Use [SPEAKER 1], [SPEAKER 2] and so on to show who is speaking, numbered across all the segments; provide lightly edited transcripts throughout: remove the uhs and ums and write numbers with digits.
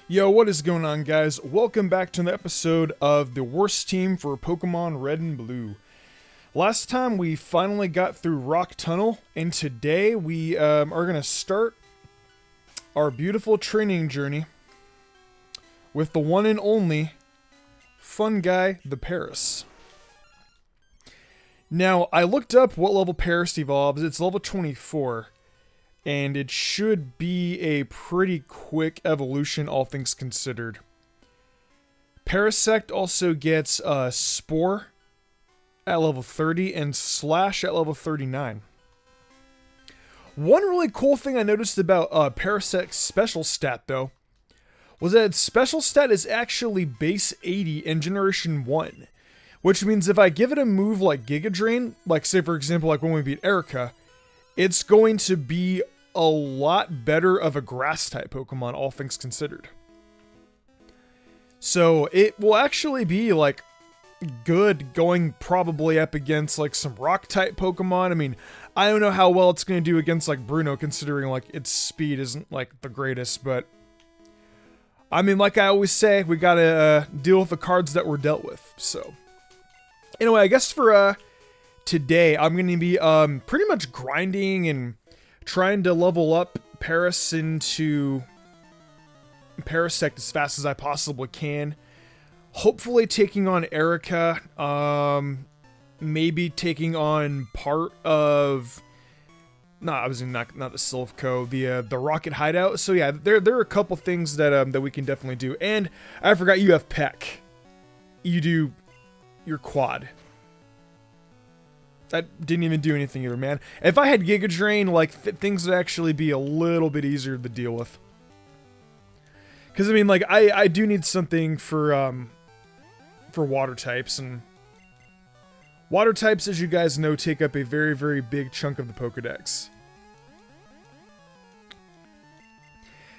[SPEAKER 1] Yo, what is going on, guys? Welcome back to an episode of the worst team for Pokemon Red and Blue. Last time we finally got through Rock Tunnel, and today we are going to start our beautiful training journey with the one and only fun guy, the Paras. Now, I looked up what level Paras evolves. It's level 24. And it should be a pretty quick evolution, all things considered. Parasect also gets Spore at level 30 and Slash at level 39. One really cool thing I noticed about Parasect's special stat, though, was that its special stat is actually base 80 in Generation 1. Which means if I give it a move like Giga Drain, like say for example like when we beat Erica, it's going to be a lot better of a grass type Pokemon, all things considered. So it will actually be like good going probably up against like some rock type Pokemon. I mean, I don't know how well it's going to do against like Bruno, considering like its speed isn't like the greatest, but I mean, like I always say, we gotta deal with the cards that we're dealt with. So anyway, I guess for today, I'm going to be pretty much grinding and trying to level up Paras into Parasect as fast as I possibly can. Hopefully taking on Erica. Maybe taking on part of... not the Silphco, the Rocket Hideout. So yeah, there are a couple things that that we can definitely do. And I forgot you have Peck. You do your quad. That didn't even do anything either, man. If I had Giga Drain, like, things would actually be a little bit easier to deal with. Because, I mean, like, I do need something for water types, and water types, as you guys know, take up a very, very big chunk of the Pokedex.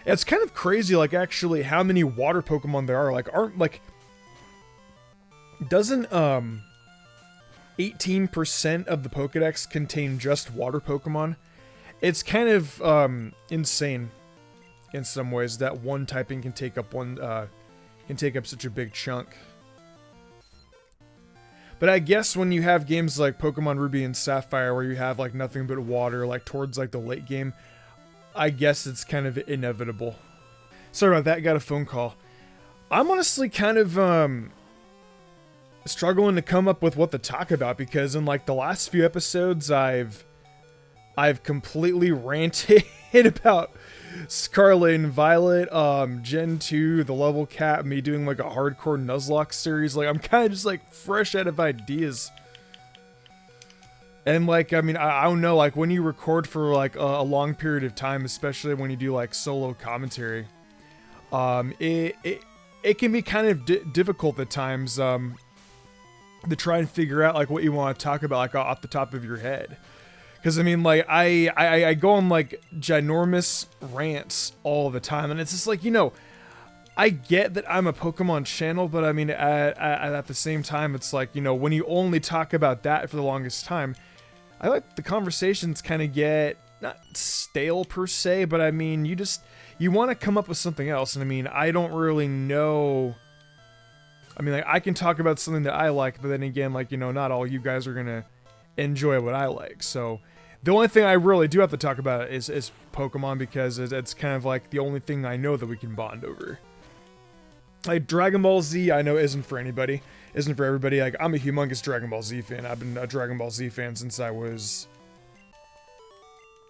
[SPEAKER 1] It's kind of crazy, like, actually, how many water Pokemon there are. Like, doesn't, 18% of the Pokedex contain just water Pokemon. It's kind of insane in some ways that one typing can take up such a big chunk. But I guess when you have games like Pokemon Ruby and Sapphire where you have like nothing but water, like towards like the late game, I guess it's kind of inevitable. Sorry about that, got a phone call. I'm honestly kind of struggling to come up with what to talk about, because in like the last few episodes I've completely ranted about Scarlet and Violet, Gen 2, the level cap, me doing like a hardcore Nuzlocke series. Like I'm kind of just like fresh out of ideas. And like, I mean, I don't know, like when you record for like a long period of time, especially when you do like solo commentary, it can be kind of difficult at times, to try and figure out like what you want to talk about like off the top of your head. Because I mean, like I go on like ginormous rants all the time, and it's just like, you know, I get that I'm a Pokemon channel, but I mean at the same time, it's like, you know, when you only talk about that for the longest time, I like the conversations kind of get not stale per se, but I mean you want to come up with something else. And I mean, I don't really know. I mean, like, I can talk about something that I like, but then again, like, you know, not all you guys are gonna enjoy what I like. So the only thing I really do have to talk about is Pokemon, because it's kind of like the only thing I know that we can bond over. Like Dragon Ball Z, I know isn't for anybody, isn't for everybody. Like, I'm a humongous Dragon Ball Z fan. I've been a Dragon Ball Z fan since I was,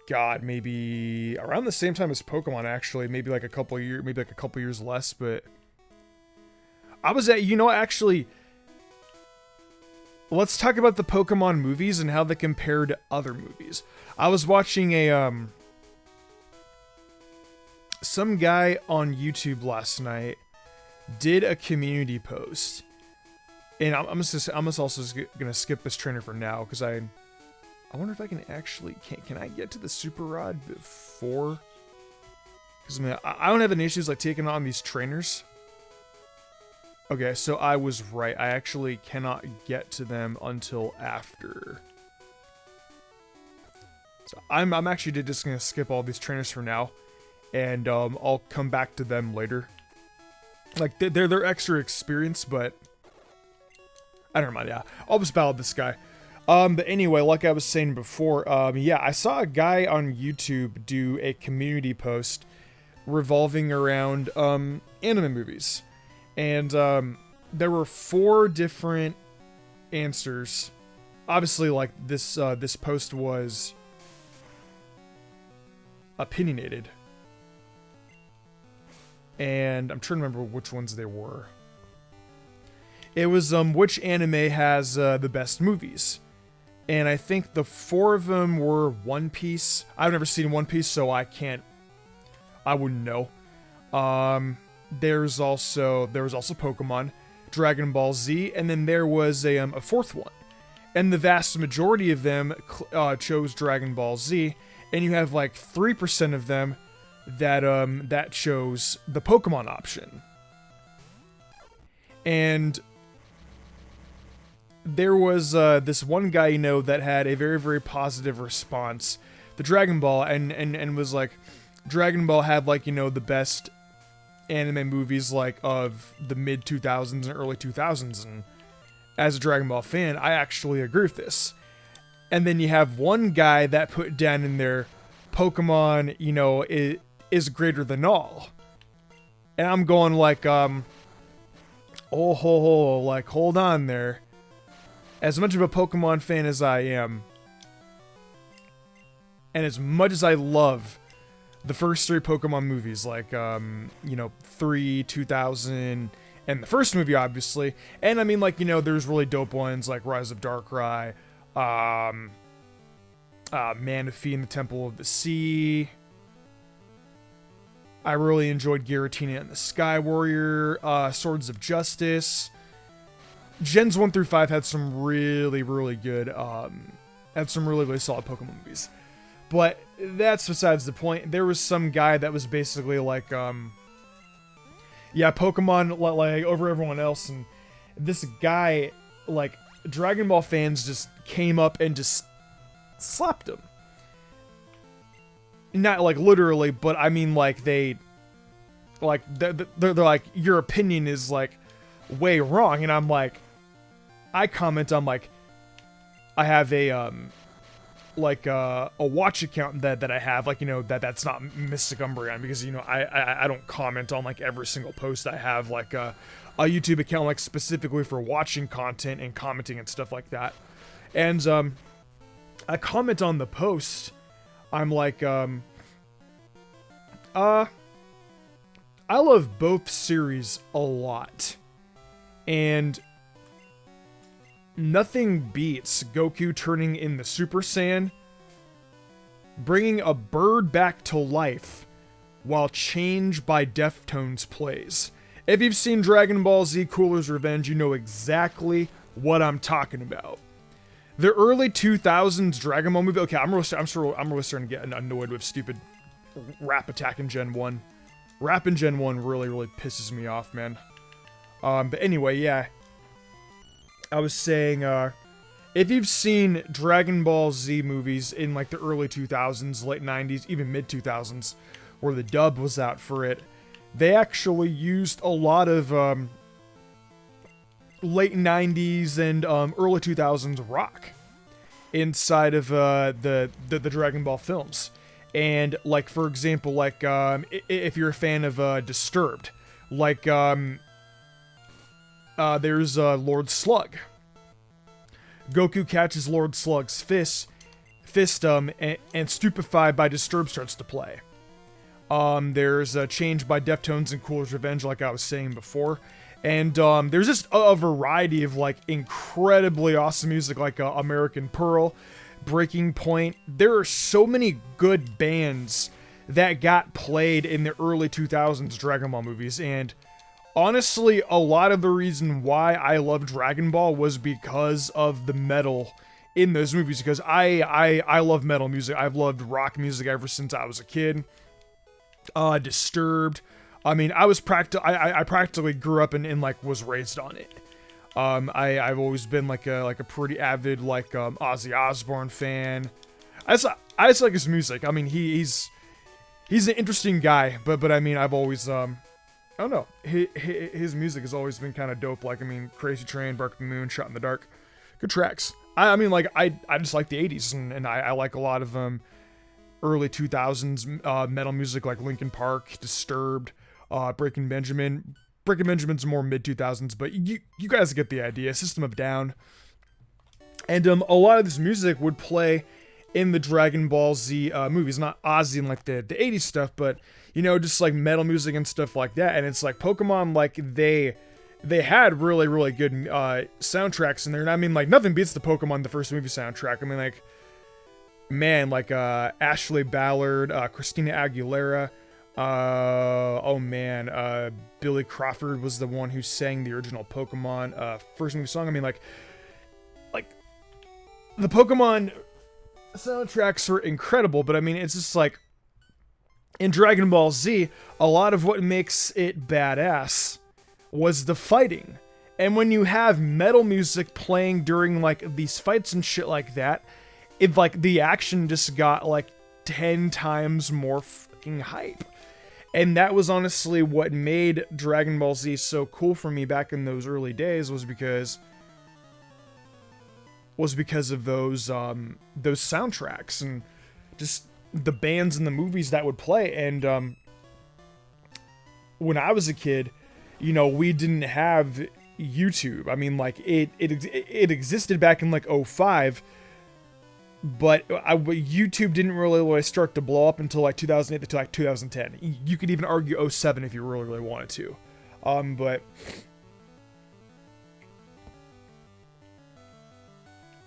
[SPEAKER 1] God, maybe around the same time as Pokemon, actually. Maybe like a couple years less, but I was at, you know, actually, let's talk about the Pokemon movies and how they compare to other movies. I was watching some guy on YouTube last night did a community post, and I'm also gonna skip this trainer for now, because I wonder if I can actually, can I get to the Super Rod before? Because I mean, I don't have any issues like taking on these trainers. Okay, so I was right. I actually cannot get to them until after. So I'm actually just gonna skip all these trainers for now, and I'll come back to them later. Like they're extra experienced, but I don't mind. Yeah, I'll just battle this guy. But anyway, like I was saying before, yeah, I saw a guy on YouTube do a community post revolving around anime movies, and there were 4 different answers. Obviously, like this post was opinionated, and I'm trying to remember which ones they were. It was which anime has the best movies, and I think the 4 of them were One Piece. I've never seen One Piece, so I wouldn't know. There was also Pokemon, Dragon Ball Z, and then there was a 4th one. And the vast majority of them chose Dragon Ball Z, and you have like 3% of them that chose the Pokemon option. And there was this one guy, that had a very, very positive response to Dragon Ball, and was like, Dragon Ball had like, the best anime movies like of the mid 2000s and early 2000s, and as a Dragon Ball fan, I actually agree with this. And then you have one guy that put down in there, Pokemon, is greater than all. And I'm going like, hold on there. As much of a Pokemon fan as I am, and as much as I love the first 3 Pokemon movies, like, 3, 2000, and the first movie, obviously, and I mean, like, there's really dope ones, like Rise of Darkrai, Manaphy and the Temple of the Sea. I really enjoyed Giratina and the Sky Warrior, Swords of Justice. Gens 1 through 5 had some really, really good, had some really, really solid Pokemon movies. But that's besides the point. There was some guy that was basically like, yeah, Pokemon, like, over everyone else, and this guy, like, Dragon Ball fans just came up and just slapped him. Not, like, literally, but I mean, like, they're like, your opinion is, like, way wrong, and I'm like, I comment, I'm like, I have a watch account that I have, like, that's not Mystic Umbreon, because, I don't comment on, like, every single post. I have, like, a YouTube account, like, specifically for watching content and commenting and stuff like that. And, I comment on the post, I'm like, I love both series a lot, and nothing beats Goku turning in the Super Saiyan, bringing a bird back to life while Change by Deftones plays. If you've seen Dragon Ball Z Cooler's Revenge, you know exactly what I'm talking about. The early 2000s Dragon Ball movie. Okay, I'm really starting to get annoyed with stupid rap attack in Gen 1. Rap in Gen 1 really, really pisses me off, man. But anyway, yeah. I was saying, if you've seen Dragon Ball Z movies in, like, the early 2000s, late 90s, even mid 2000s, where the dub was out for it, they actually used a lot of, late 90s and, early 2000s rock inside of, the Dragon Ball films. And, like, for example, like, if you're a fan of, Disturbed, like, there's Lord Slug. Goku catches Lord Slug's fist, and stupefied by Disturbed starts to play. There's Change by Deftones and Cooler's Revenge, like I was saying before. And there's just a variety of, like, incredibly awesome music, like American Pearl, Breaking Point. There are so many good bands that got played in the early 2000s Dragon Ball movies, and honestly, a lot of the reason why I love Dragon Ball was because of the metal in those movies, because I love metal music. I've loved rock music ever since I was a kid. Disturbed. I mean, I practically grew up and like was raised on it. I've always been like a pretty avid like Ozzy Osbourne fan. I just like his music. I mean, he's an interesting guy, but I mean, I've always I don't know. His music has always been kind of dope. Like, I mean, Crazy Train, Bark the Moon, Shot in the Dark. Good tracks. I mean, like, I just like the 80s, and I like a lot of early 2000s metal music, like Linkin Park, Disturbed, Breaking Benjamin. Breaking Benjamin's more mid-2000s, but you guys get the idea. System of a Down. And a lot of this music would play in the Dragon Ball Z movies. Not Ozzy and like the 80s stuff, but, you know, just like metal music and stuff like that. And it's like Pokemon, like, they had really, really good soundtracks in there. And I mean, like, nothing beats the Pokemon, the first movie soundtrack. I mean, like, man, like Ashley Ballard, Christina Aguilera, Billy Crawford was the one who sang the original Pokemon first movie song. I mean, like the Pokemon soundtracks were incredible, but I mean, it's just like in Dragon Ball Z, a lot of what makes it badass was the fighting. And when you have metal music playing during like these fights and shit like that, it like the action just got like 10 times more fucking hype. And that was honestly what made Dragon Ball Z so cool for me back in those early days, was because of those soundtracks and just the bands and the movies that would play. And when I was a kid, you know, we didn't have YouTube. I mean, like it existed back in like 2005, but YouTube didn't really start to blow up until like 2008 to like 2010. You could even argue 2007 if you really wanted to. But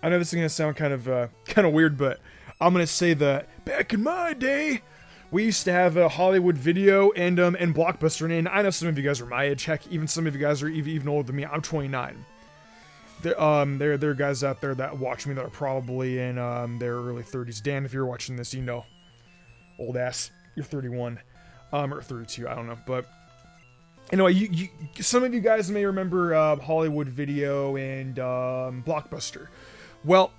[SPEAKER 1] I know this is gonna sound kind of weird, but I'm gonna say that back in my day, we used to have a Hollywood Video and Blockbuster. And I know some of you guys are my age. Heck, even some of you guys are even older than me. I'm 29. There are guys out there that watch me that are probably in their early 30s. Dan, if you're watching this, you know, old ass, you're 31, or 32, I don't know. But anyway, you some of you guys may remember Hollywood Video and Blockbuster. Well,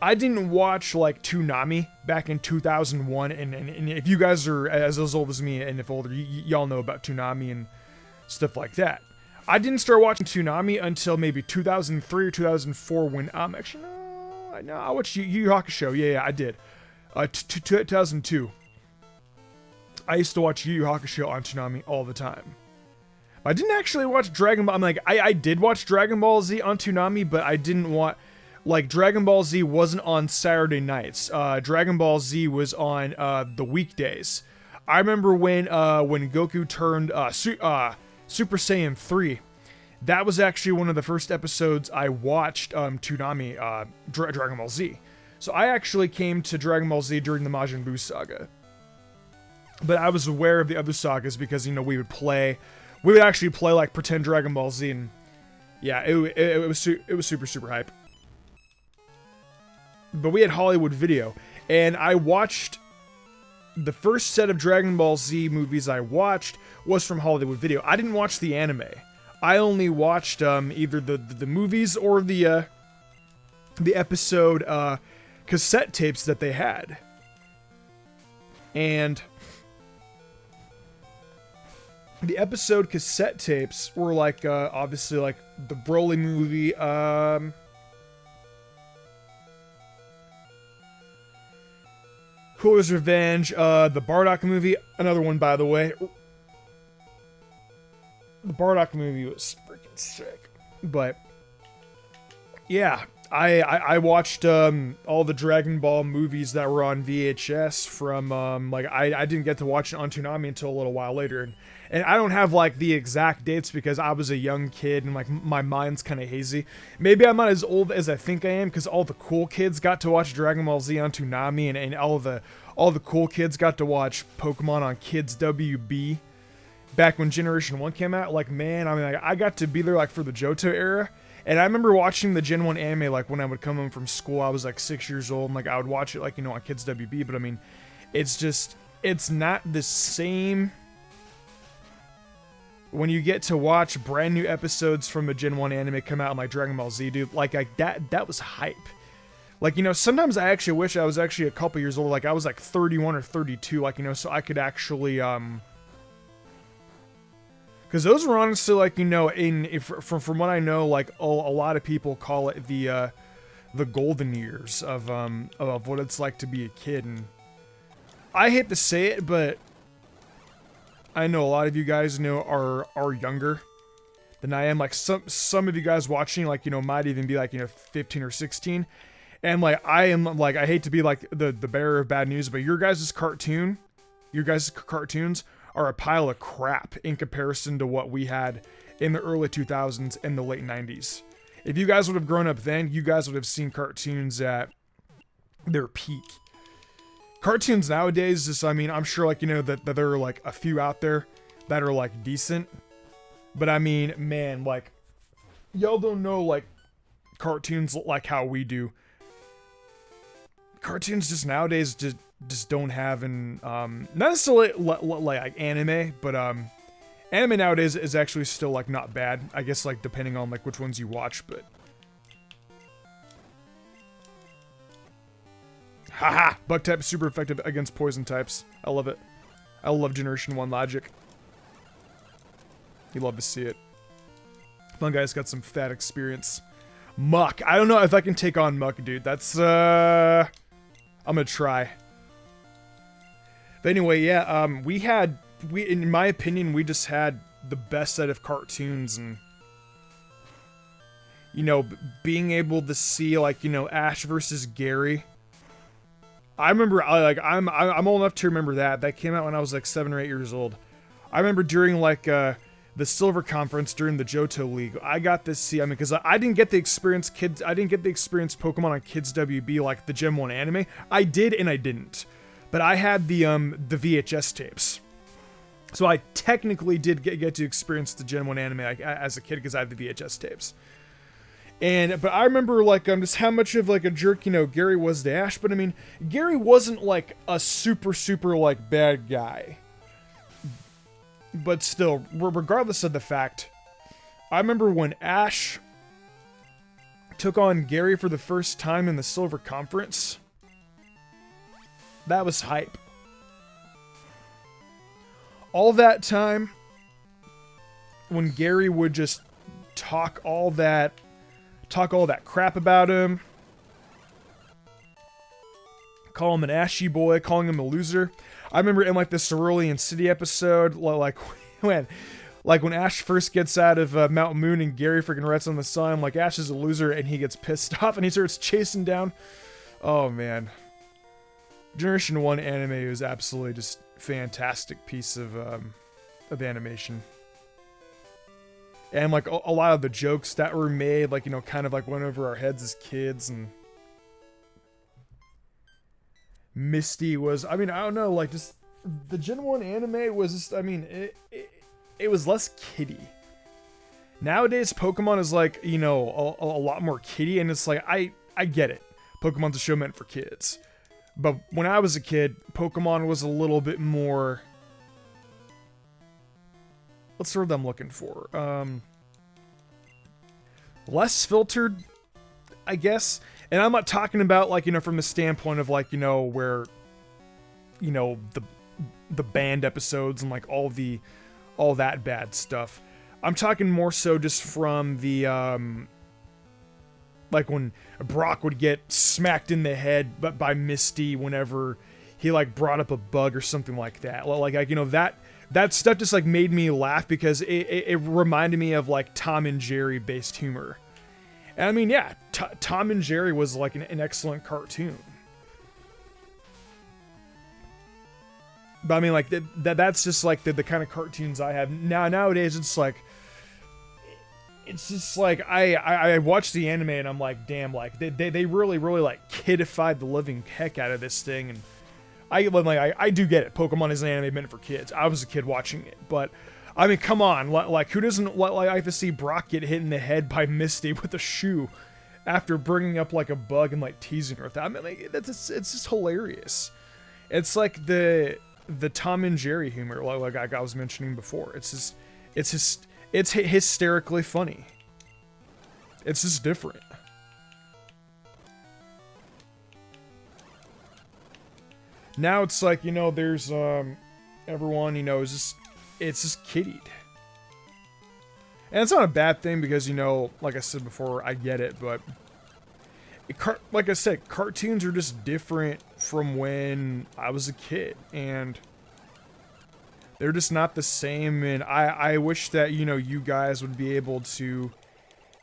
[SPEAKER 1] I didn't watch like Toonami back in 2001, and if you guys are as old as me and if older, y'all know about Toonami and stuff like that. I didn't start watching Toonami until maybe 2003 or 2004 when, actually, no, I watched Yu Yu Hakusho. Yeah, I did. 2002. I used to watch Yu Yu Hakusho on Toonami all the time. I didn't actually watch Dragon Ball. I'm like, I did watch Dragon Ball Z on Toonami, but I didn't want, like, Dragon Ball Z wasn't on Saturday nights. Dragon Ball Z was on the weekdays. I remember when Goku turned Super Saiyan 3. That was actually one of the first episodes I watched Toonami, Dragon Ball Z. So I actually came to Dragon Ball Z during the Majin Buu saga. But I was aware of the other sagas because, you know, we would actually play like pretend Dragon Ball Z, and yeah, it was super hype. But we had Hollywood Video, and I watched the first set of Dragon Ball Z movies I watched was from Hollywood Video. I didn't watch the anime. I only watched either the movies or the episode cassette tapes that they had. And the episode cassette tapes were like obviously like the Broly movie, Cooler's Revenge, the Bardock movie, another one by the way. The Bardock movie was freaking sick. But yeah, I watched all the Dragon Ball movies that were on VHS from like I didn't get to watch it on Toonami until a little while later, and I don't have like the exact dates because I was a young kid and like my mind's kind of hazy. Maybe I'm not as old as I think I am because all the cool kids got to watch Dragon Ball Z on Toonami, and all the cool kids got to watch Pokemon on Kids WB back when Generation 1 came out. Like, man, I mean, like, I got to be there like for the Johto era. And I remember watching the Gen 1 anime, like, when I would come home from school. I was, like, 6 years old, and, like, I would watch it, like, you know, on Kids WB. But, I mean, it's just, it's not the same when you get to watch brand new episodes from a Gen 1 anime come out, like Dragon Ball Z, dude. Like that was hype. Like, you know, sometimes I actually wish I was actually a couple years old. Like, I was, like, 31 or 32, like, you know, so I could actually, Because those were honestly like, you know, from what I know, like a lot of people call it the golden years of what it's like to be a kid. And I hate to say it, but I know a lot of you guys are younger than I am. Like some of you guys watching, like, you know, might even be like, you know, 15 or 16. And like I am like, I hate to be like the bearer of bad news, but your guys' cartoons are a pile of crap in comparison to what we had in the early 2000s and the late 90s. If you guys would have grown up then, you guys would have seen cartoons at their peak. Cartoons nowadays, just, I mean, I'm sure, like, you know, that there are like a few out there that are like decent. But I mean, man, like, y'all don't know like cartoons like how we do. Cartoons just nowadays just don't have an not necessarily like anime, but anime nowadays is actually still like not bad. I guess like depending on like which ones you watch, but haha, bug type is super effective against poison types. I love it. I love Generation 1 logic. You love to see it. Fun guy's got some fat experience. Muck. I don't know if I can take on Muck, dude. That's I'm gonna try. But anyway, yeah, we in my opinion, we just had the best set of cartoons, and you know, being able to see like, you know, Ash versus Gary. I remember, like, I'm old enough to remember that came out when I was like 7 or 8 years old. I remember during like the Silver Conference during the Johto League, I got to see, I mean, because I didn't get the experience Pokemon on Kids WB like the Gen 1 anime. I did and I didn't. But I had the VHS tapes. So I technically did get to experience the Gen 1 anime as a kid because I had the VHS tapes. But I remember like just how much of like a jerk, you know, Gary was to Ash. But I mean, Gary wasn't like a super like bad guy. But still, regardless of the fact, I remember when Ash took on Gary for the first time in the Silver Conference. That was hype. All that time, when Gary would just talk all that crap about him, call him an ashy boy, calling him a loser. I remember in like the Cerulean City episode, like when Ash first gets out of Mount Moon and Gary freaking writes on the sign like Ash is a loser, and he gets pissed off and he starts chasing down. Oh man, Generation 1 anime is absolutely just fantastic piece of animation. And like a lot of the jokes that were made, like, you know, kind of like went over our heads as kids. And Misty was, I mean, I don't know, like just the Gen 1 anime was just, I mean, it was less kiddie. Nowadays, Pokemon is like, you know, a lot more kiddie, and it's like, I get it. Pokemon's a show meant for kids. But when I was a kid, Pokemon was a little bit more, what's the word I'm looking for? Less filtered, I guess. And I'm not talking about, like, you know, from the standpoint of, like, you know, where, you know, the banned episodes and, like, all that bad stuff. I'm talking more so just from the, like, when Brock would get smacked in the head by Misty whenever he, like, brought up a bug or something like that. Like you know, that stuff just, like, made me laugh because it reminded me of, like, Tom and Jerry based humor. And I mean, yeah, Tom and Jerry was, like, an excellent cartoon. But I mean, like, that's just, like, the kind of cartoons I have. Nowadays, it's just, like, I watch the anime and I'm like, damn, like, they really, like, kidified the living heck out of this thing. And I do get it. Pokemon is an anime meant for kids. I was a kid watching it, but I mean, come on, like who doesn't like to see Brock get hit in the head by Misty with a shoe after bringing up like a bug and like teasing her with that? I mean, like, it's just hilarious. It's like the Tom and Jerry humor, like I was mentioning before. It's hysterically funny. It's just different. Now it's like, you know, there's everyone, you know, it's just kiddied. And it's not a bad thing because, you know, like I said before, I get it, but like I said, cartoons are just different from when I was a kid, and they're just not the same. And I wish that, you know, you guys would be able to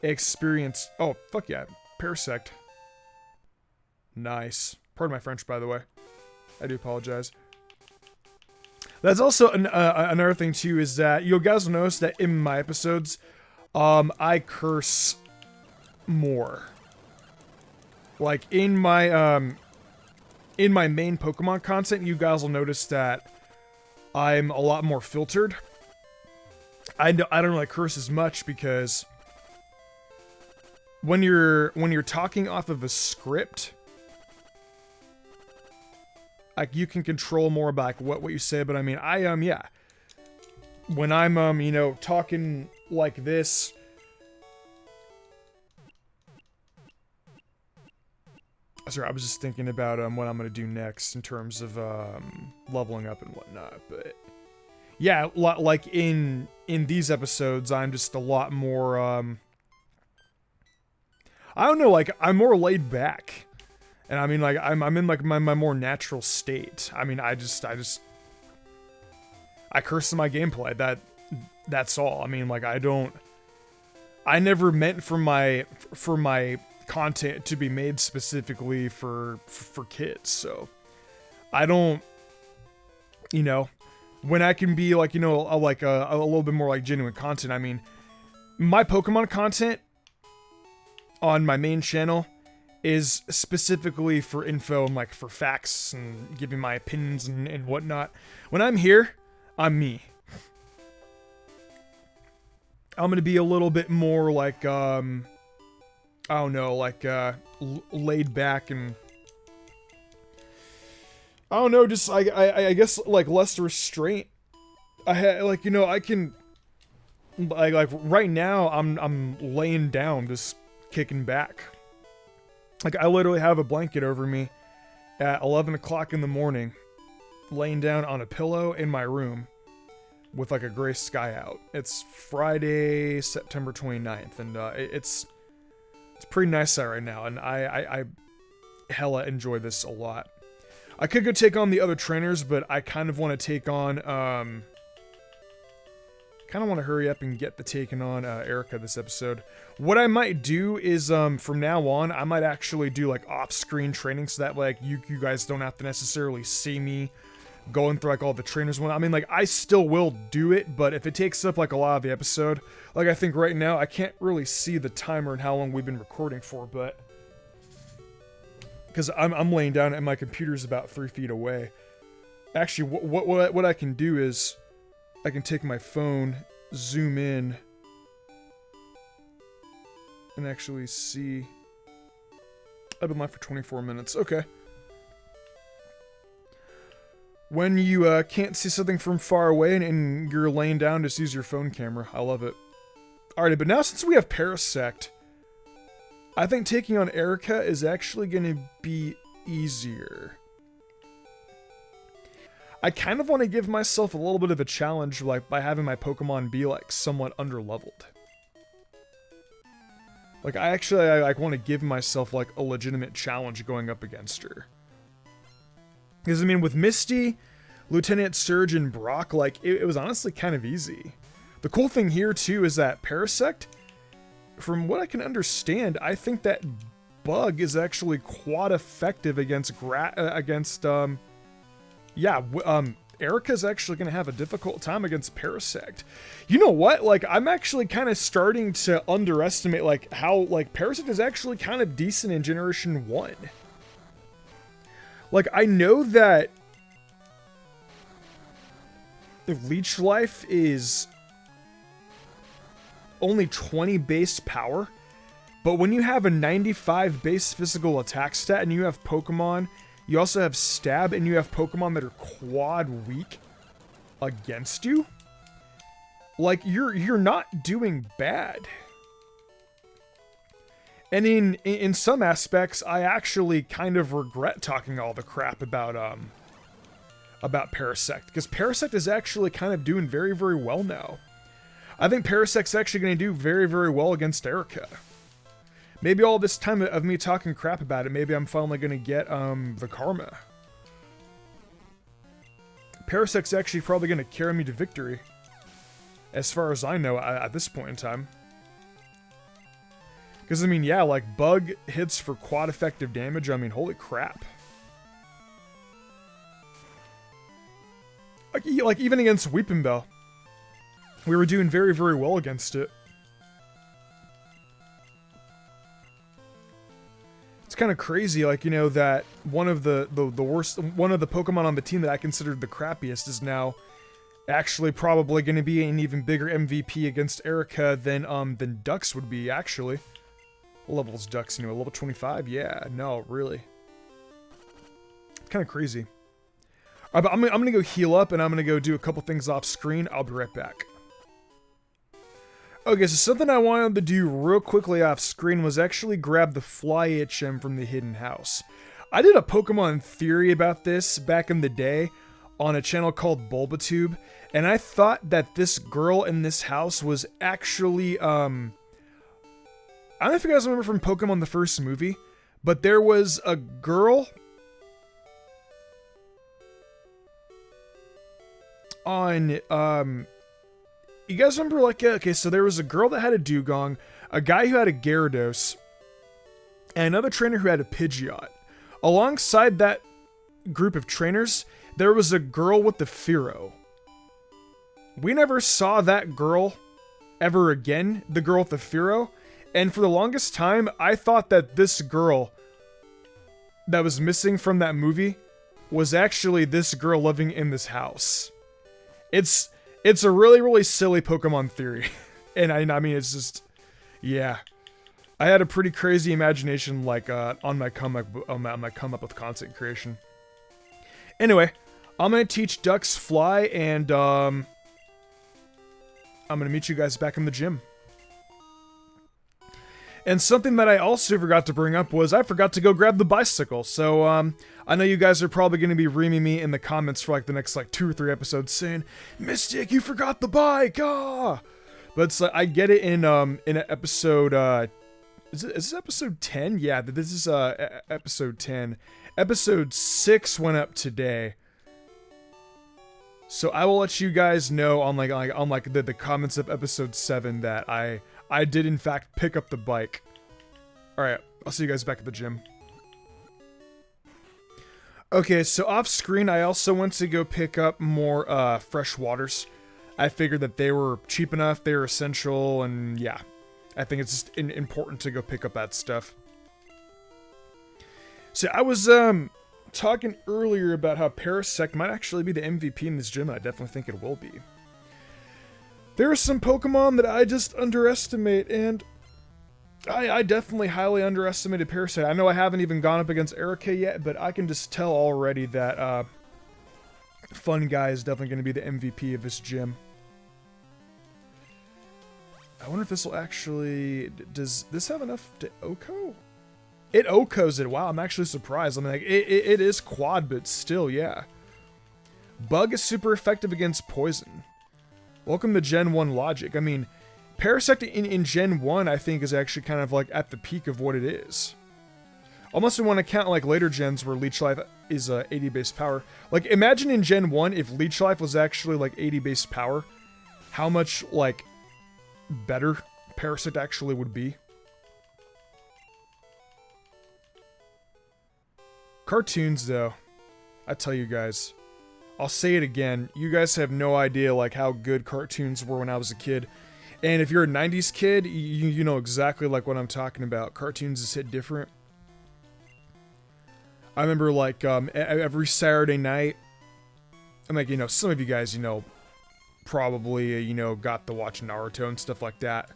[SPEAKER 1] experience. Oh, fuck yeah, Parasect. Nice. Pardon my French, by the way. I do apologize. That's also another thing too, is that you guys will notice that in my episodes, I curse more. Like in my main Pokemon content, you guys will notice that I'm a lot more filtered. I don't really curse as much because when you're talking off of a script, like, you can control more about like, what you say. But I mean, yeah, when I'm you know, talking like this, sorry, I was just thinking about what I'm gonna do next in terms of leveling up and whatnot. But yeah, like in these episodes, I'm just a lot more I don't know, like, I'm more laid back. And I mean, like, I'm in like my more natural state. I mean, I curse in my gameplay. That's all. I mean, like, I never meant for my content to be made specifically for kids. So I don't, you know, when I can be like, you know, a little bit more like genuine content. I mean, my Pokemon content on my main channel is specifically for info and like for facts and giving my opinions and whatnot. When I'm here, I'm me. I'm gonna be a little bit more like I don't know, like laid back, and I don't know, just I guess like less restraint. Like, you know, I can like right now I'm laying down, just kicking back. Like, I literally have a blanket over me at 11 o'clock in the morning, laying down on a pillow in my room with like a gray sky out. It's Friday, September 29th, and it's pretty nice out right now, and I hella enjoy this a lot. I could go take on the other trainers, but I kind of want to take on kind of want to hurry up and get the taken on Erica this episode. What I might do is from now on, I might actually do like off-screen training so that like you guys don't have to necessarily see me going through like all the trainers. I mean, like, I still will do it, but if it takes up like a lot of the episode, like, I think right now I can't really see the timer and how long we've been recording for, but because I'm laying down and my computer's about 3 feet away. Actually, what I can do is I can take my phone, zoom in, and actually see. I've been live for 24 minutes. Okay. When you can't see something from far away and you're laying down, just use your phone camera. I love it. Alrighty, but now since we have Parasect, I think taking on Erica is actually going to be easier. I kind of want to give myself a little bit of a challenge, like, by having my Pokemon be, like, somewhat underleveled. Like, I want to give myself, like, a legitimate challenge going up against her. Because, I mean, with Misty, Lieutenant Surge, and Brock, like, it was honestly kind of easy. The cool thing here, too, is that Parasect, from what I can understand, I think that Bug is actually quite effective against Erica's actually going to have a difficult time against Parasect. You know what? Like, I'm actually kind of starting to underestimate, like, how, like, Parasect is actually kind of decent in Generation 1. Like, I know that the Leech Life is only 20 base power, but when you have a 95 base physical attack stat and you have Pokemon, you also have Stab, and you have Pokemon that are quad weak against you, like, you're not doing bad. And in some aspects, I actually kind of regret talking all the crap about Parasect, because Parasect is actually kind of doing very, very well now. I think Parasect's actually going to do very, very well against Erica. Maybe all this time of me talking crap about it, maybe I'm finally going to get the karma. Parasect's actually probably going to carry me to victory. As far as I know at this point in time. Because, I mean, yeah, like, bug hits for quad effective damage. I mean, holy crap. Like even against Weeping Bell, we were doing very, very well against it. It's kind of crazy, like, you know, that one of the worst, one of the Pokemon on the team that I considered the crappiest is now actually probably going to be an even bigger MVP against Erica than Dux would be, actually. What level is Dux, you know, level 25? Yeah, no, really. It's kind of crazy. But I'm gonna go heal up, and I'm gonna go do a couple things off screen. I'll be right back. Okay, so something I wanted to do real quickly off screen was actually grab the Fly HM from the Hidden House. I did a Pokemon theory about this back in the day on a channel called Bulbatube, and I thought that this girl in this house was actually, I don't know if you guys remember from Pokemon the first movie, but there was a girl on, you guys remember, like, okay, so there was a girl that had a Dugong, a guy who had a Gyarados, and another trainer who had a Pidgeot. Alongside that group of trainers, there was a girl with the Fearow. We never saw that girl ever again, the girl with the Fearow, and for the longest time, I thought that this girl that was missing from that movie was actually this girl living in this house. It's a really, really silly Pokemon theory. And I mean, it's just, yeah. I had a pretty crazy imagination, like, on my come up with content creation. Anyway, I'm gonna teach Dux Fly, and, I'm gonna meet you guys back in the gym. And something that I also forgot to bring up was I forgot to go grab the bicycle. So, I know you guys are probably going to be reaming me in the comments for like the next like 2 or 3 episodes saying, Mystic, you forgot the bike, ah! But it's like, I get it in an episode, is this episode 10? Yeah, this is, episode 10. Episode 6 went up today. So I will let you guys know on the comments of episode 7 that I did in fact pick up the bike. Alright, I'll see you guys back at the gym. Okay, so off screen I also went to go pick up more fresh waters. I figured that they were cheap enough, they were essential, and yeah. I think it's just important to go pick up that stuff. So I was talking earlier about how Parasect might actually be the MVP in this gym, and I definitely think it will be. There are some Pokemon that I just underestimate, and I definitely highly underestimated Parasect. I know I haven't even gone up against Erica yet, but I can just tell already that Fun Guy is definitely going to be the MVP of this gym. I wonder if this will actually... Does this have enough to OHKO? It OHKOs it. Wow, I'm actually surprised. I mean, like, it is quad, but still, yeah. Bug is super effective against poison. Welcome to Gen 1 logic. I mean, Parasect in Gen 1, I think, is actually kind of like at the peak of what it is. Unless we want to count like later gens where Leech Life is 80 base power. Like, imagine in Gen 1 if Leech Life was actually like 80 base power, how much like better Parasect actually would be. Cartoons, though, I tell you guys, I'll say it again, you guys have no idea like how good cartoons were when I was a kid. And if you're a 90s kid, you know exactly like what I'm talking about. Cartoons just hit different. I remember like every Saturday night, and like, you know, some of you guys, you know, probably, you know, got to watch Naruto and stuff like that.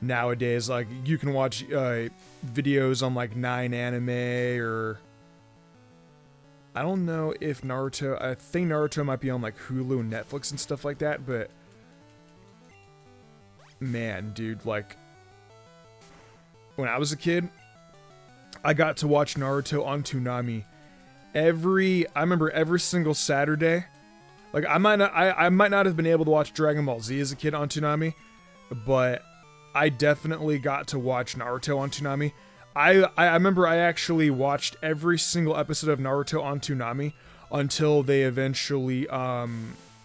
[SPEAKER 1] Nowadays, like, you can watch videos on like 9anime, or I don't know if Naruto, I think Naruto might be on like Hulu and Netflix and stuff like that, but man, dude, like, when I was a kid, I got to watch Naruto on Toonami I remember every single Saturday, Like I might not have been able to watch Dragon Ball Z as a kid on Toonami, but I definitely got to watch Naruto on Toonami. I remember I actually watched every single episode of Naruto on Toonami until they eventually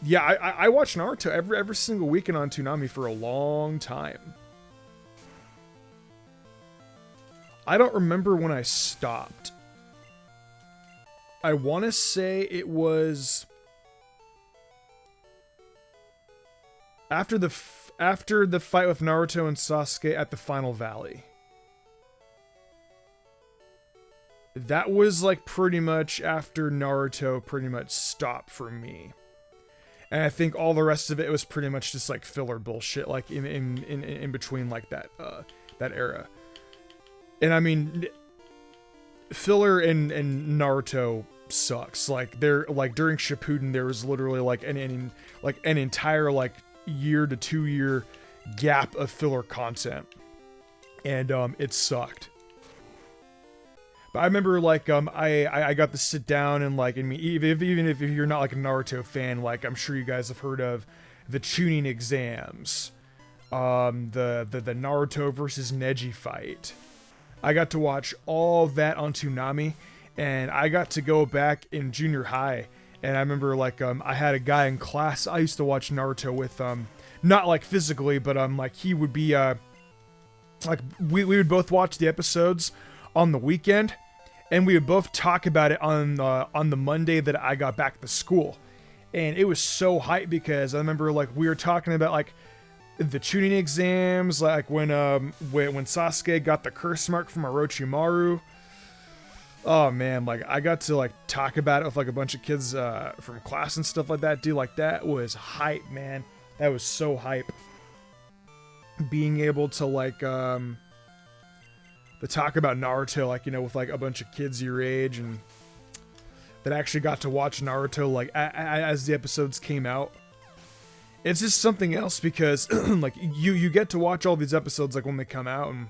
[SPEAKER 1] yeah, I watched Naruto every single weekend on Toonami for a long time. I don't remember when I stopped. I want to say it was after the fight with Naruto and Sasuke at the Final Valley. That was like pretty much after Naruto pretty much stopped for me. And I think all the rest of it was pretty much just like filler bullshit, like in between like that era. And I mean, filler in Naruto sucks. Like during Shippuden there was literally like an entire like year to 2 year gap of filler content, and it sucked. But I remember like I got to sit down and like, I mean, even if you're not like a Naruto fan, like I'm sure you guys have heard of the Chunin exams, the Naruto versus Neji fight. I got to watch all that on Toonami, and I got to go back in junior high, and I remember like I had a guy in class I used to watch Naruto with, not like physically, but like he would be like we would both watch the episodes on the weekend, and we would both talk about it on the Monday that I got back to school. And it was so hype because I remember like we were talking about like the Chunin exams, like when Sasuke got the curse mark from Orochimaru. Oh man, like I got to like talk about it with like a bunch of kids from class and stuff like that. Dude, like that was hype, man. That was so hype. Being able to like to talk about Naruto, like, you know, with like a bunch of kids your age and that actually got to watch Naruto like as the episodes came out. It's just something else because like you get to watch all these episodes like when they come out, and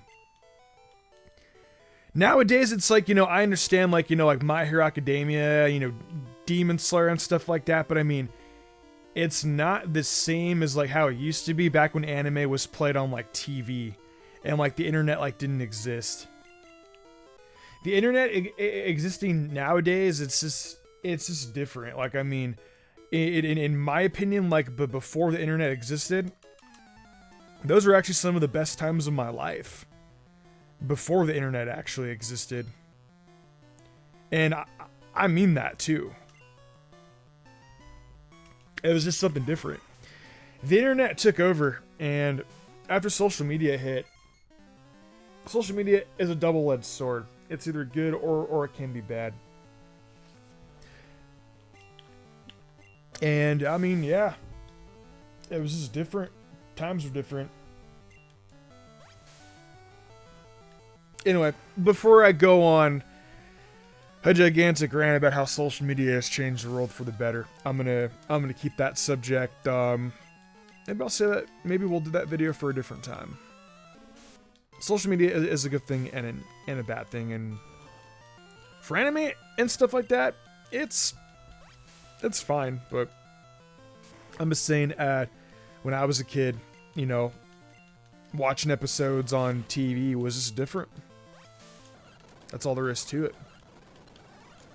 [SPEAKER 1] nowadays it's like, you know, I understand like, you know, like My Hero Academia, you know, Demon Slayer and stuff like that, but I mean, it's not the same as like how it used to be back when anime was played on like TV and like the internet like didn't exist. The internet existing nowadays, it's just different. Like, I mean, in my opinion, like before the internet existed, those were actually some of the best times of my life. Before the internet actually existed. And I mean that too. It was just something different. The internet took over, and after social media hit, social media is a double-edged sword. It's either good or it can be bad. And I mean, yeah, it was just different. Times were different. Anyway, before I go on a gigantic rant about how social media has changed the world for the better, I'm gonna keep that subject. Maybe I'll say that. Maybe we'll do that video for a different time. Social media is a good thing and a bad thing, and for anime and stuff like that, it's fine. But I'm just saying, when I was a kid, you know, watching episodes on TV was just different. That's all there is to it.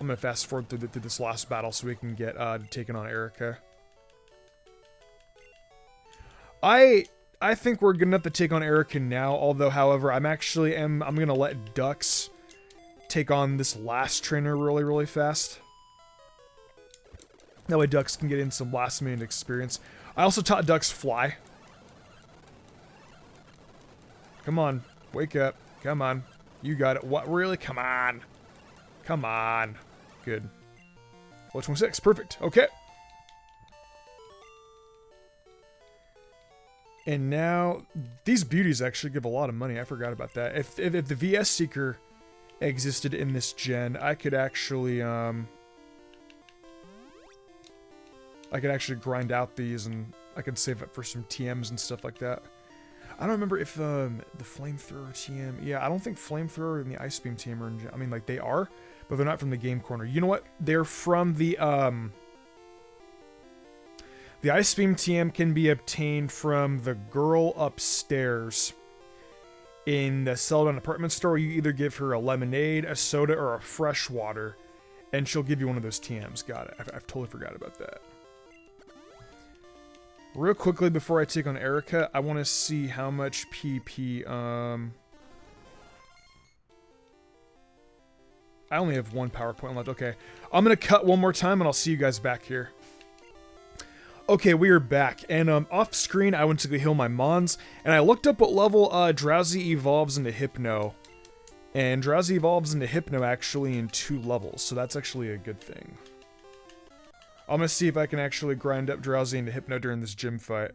[SPEAKER 1] I'm gonna fast forward through this last battle so we can get taken on Erica. I think we're good enough to take on Erica now, although, however, I'm gonna let Dux take on this last trainer really, really fast. That way Dux can get in some last minute experience. I also taught Dux fly. Come on, wake up. Come on. You got it. What, really? Come on. Come on. Good. 126, perfect. Okay. And now, these beauties actually give a lot of money. I forgot about that. If the VS Seeker existed in this gen, I could actually grind out these, and I could save it for some TMs and stuff like that. I don't remember if the Flamethrower TM... Yeah, I don't think Flamethrower and the Ice Beam TM are in... I mean, like, they are, but they're not from the Game Corner. You know what? They're from the The Ice Beam TM can be obtained from the girl upstairs in the Celadon apartment store. You either give her a lemonade, a soda, or a fresh water, and she'll give you one of those TMs. Got it. I've totally forgot about that. Real quickly before I take on Erica, I want to see how much PP. I only have one PowerPoint left. Okay, I'm gonna cut one more time, and I'll see you guys back here. Okay, we are back, and off screen I went to go heal my Mons, and I looked up what level Drowsy evolves into Hypno, and Drowsy evolves into Hypno actually in 2 levels, so that's actually a good thing. I'm gonna see if I can actually grind up Drowsy into Hypno during this gym fight.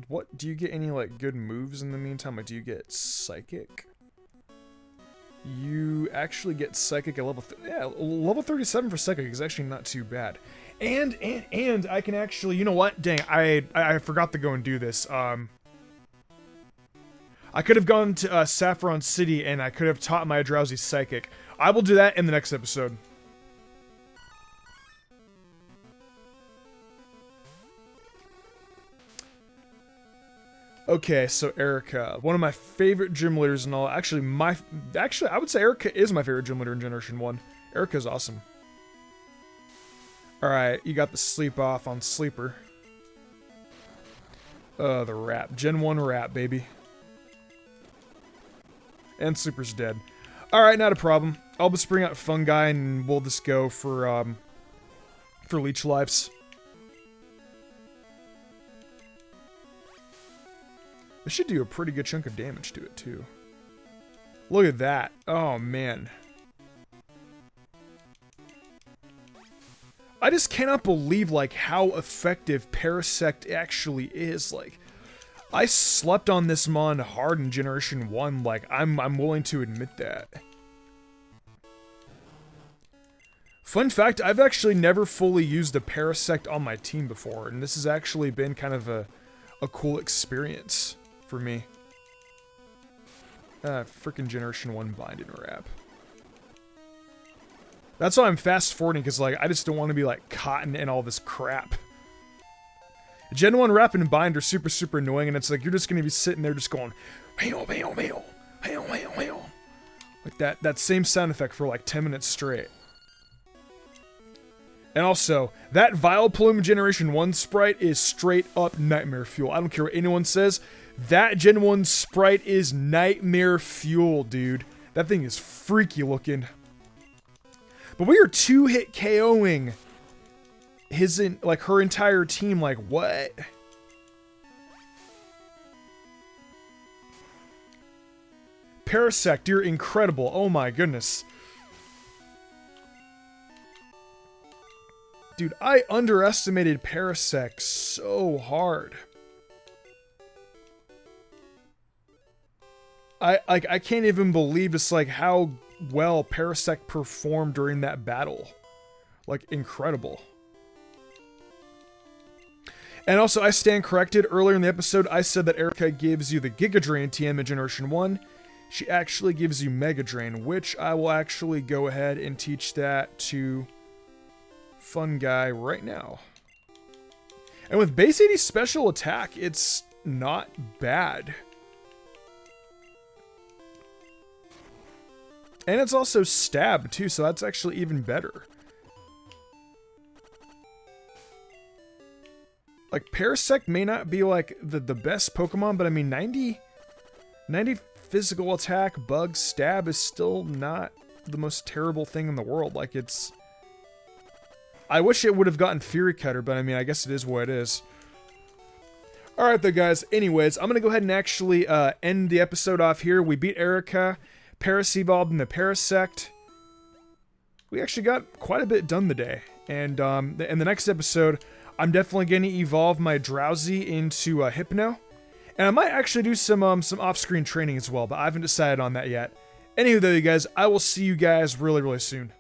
[SPEAKER 1] What, do you get any like good moves in the meantime? Like, do you get Psychic? You actually get Psychic at level, level 37 for Psychic is actually not too bad. And I can actually, you know what? Dang, I forgot to go and do this. I could have gone to Saffron City and I could have taught my Drowsy Psychic. I will do that in the next episode. Okay, so Erica, one of my favorite gym leaders and all. Actually, I would say Erica is my favorite gym leader in Generation 1. Erica's awesome. Alright, you got the sleep off on Sleeper. The rap. Gen 1 rap, baby. And Sleeper's dead. Alright, not a problem. I'll just bring out Fungi and we'll just go for Leech Lives. This should do a pretty good chunk of damage to it, too. Look at that. Oh, man. I just cannot believe, like, how effective Parasect actually is. Like, I slept on this mon hard in Generation 1. Like, I'm willing to admit that. Fun fact, I've actually never fully used a Parasect on my team before, and this has actually been kind of a cool experience for me. Freaking Generation 1 bind and wrap. That's why I'm fast forwarding, because like I just don't want to be like caught in all this crap. Gen 1 wrap and bind are super annoying, and it's like you're just gonna be sitting there just going hail, hail, hail, hail, hail, hail. Like that same sound effect for like 10 minutes straight. And also, that Vileplume Generation 1 sprite is straight up nightmare fuel. I don't care what anyone says. That Gen 1 sprite is nightmare fuel, dude. That thing is freaky looking. But we are 2-hit KOing her entire team. Like, what? Parasect, you're incredible. Oh my goodness. Dude, I underestimated Parasect so hard. I can't even believe it's like how well Parasect performed during that battle. Like, incredible. And also, I stand corrected. Earlier in the episode, I said that Erica gives you the Giga Drain TM in Generation 1. She actually gives you Mega Drain, which I will actually go ahead and teach that to Fungi right now. And with base 80 special attack, it's not bad. And it's also stab too, so that's actually even better. Like, Parasect may not be like the best Pokemon, but I mean 90 physical attack, bug, stab is still not the most terrible thing in the world. Like, it's... I wish it would have gotten Fury Cutter, but I mean, I guess it is what it is. Alright though, guys. Anyways, I'm going to go ahead and actually end the episode off here. We beat Erica, Paras evolved into Parasect. We actually got quite a bit done today. And in the next episode, I'm definitely going to evolve my Drowsy into Hypno. And I might actually do some off-screen training as well, but I haven't decided on that yet. Anywho though, you guys, I will see you guys really soon.